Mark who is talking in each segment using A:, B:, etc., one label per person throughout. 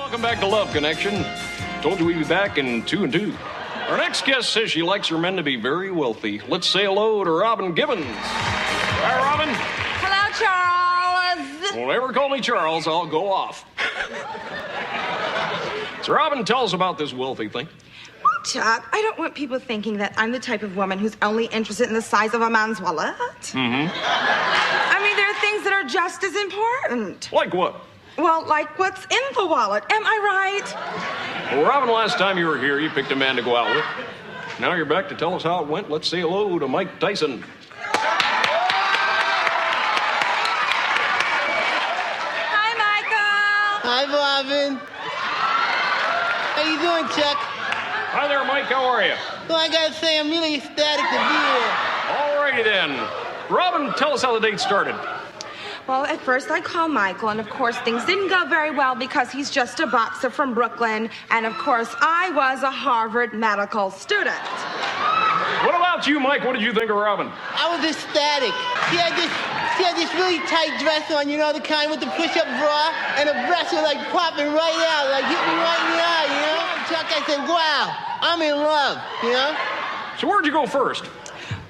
A: welcome back to Love Connection. Told you we'd be back in 2 and 2. Our next guest says she likes her men to be very wealthy. Let's say hello to Robin Gibbons. Hi, Robin.
B: Hello, Charles.
A: Don't ever call me Charles, I'll go off. So, Robin, tell us about this wealthy thing.
B: Well, Chuck, I don't want people thinking that I'm the type of woman who's only interested in the size of a man's wallet.
A: Mm-hmm.
B: I mean, there are things that are just as important.
A: Like what?
B: Well, like what's in the wallet. Am I right?
A: Well, Robin, last time you were here, you picked a man to go out with. Now you're back to tell us how it went. Let's say hello to Mike Tyson.
B: Hi, Michael.
C: Hi, Robin. How you doing, Chuck?
A: Hi there, Mike. How are you?
C: Well, I gotta say, I'm really ecstatic to be here.
A: All righty then. Robin, tell us how the date started.
B: Well, at first I called Michael, and of course things didn't go very well because he's just a boxer from Brooklyn, and of course I was a Harvard medical student.
A: What about you, Mike? What did you think of Robin?
C: I was ecstatic. She had this really tight dress on, you know, the kind with the push-up bra, and her breasts were like popping right out, like hitting me right in the eye, you know? Chuck, I said, wow, I'm in love, you know?
A: So where'd you go first?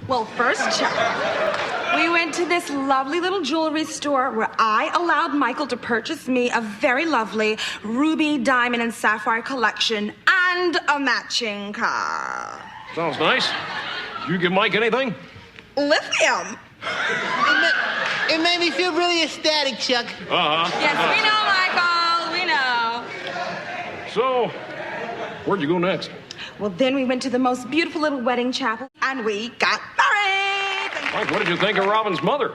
B: Well, first, Chuck, we went to this lovely little jewelry store where I allowed Michael to purchase me a very lovely ruby, diamond, and sapphire collection and a matching car.
A: Sounds nice. Did you give Mike anything?
B: Lithium.
C: It made me feel really ecstatic, Chuck.
A: Uh-huh.
B: Yes, we know, Michael. We know.
A: So, where'd you go next?
B: Well, then we went to the most beautiful little wedding chapel, and we got married.
A: Mike, what did you think of Robin's mother?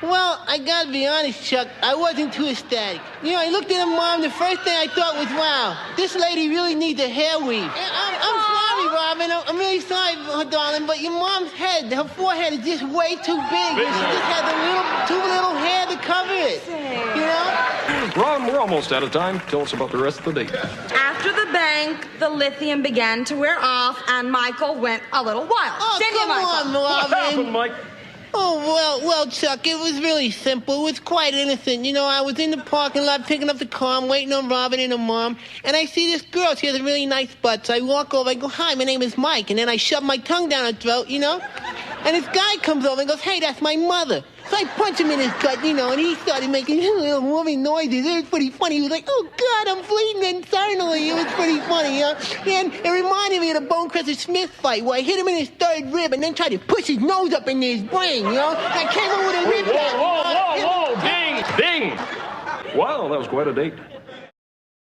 C: Well, I gotta be honest, Chuck, I wasn't too ecstatic. You know, I looked at her mom, the first thing I thought was, wow, this lady really needs a hair weave. I'm sorry, Robin, I'm really sorry, darling, but your mom's head, her forehead is just way too big. And she just has too little hair to cover it, you know?
A: Robin, we're almost out of time. Tell us about the rest of the date.
B: After the bank, the lithium began to wear off, and Michael went a little wild.
C: Oh,
B: Didn't you,
C: come
B: Michael?
C: on,
A: What
C: Robin.
A: happened, Mike?
C: Oh, well, Chuck, it was really simple. It was quite innocent. You know, I was in the parking lot picking up the car. I'm waiting on Robin and her mom. And I see this girl. She has a really nice butt. So I walk over. I go, hi, my name is Mike. And then I shove my tongue down her throat, you know. And this guy comes over and goes, hey, that's my mother. So I punch him in his gut, you know, and he started making little moving noises. It was pretty funny. He was like, oh, God, I'm bleeding internally. It was pretty funny, you know. And it reminded me of the Bonecrusher Smith fight where I hit him in his third rib and then tried to push his nose up into his brain, you know. I came over with a rib.
A: Whoa, ding, ding. Wow, that was quite a date.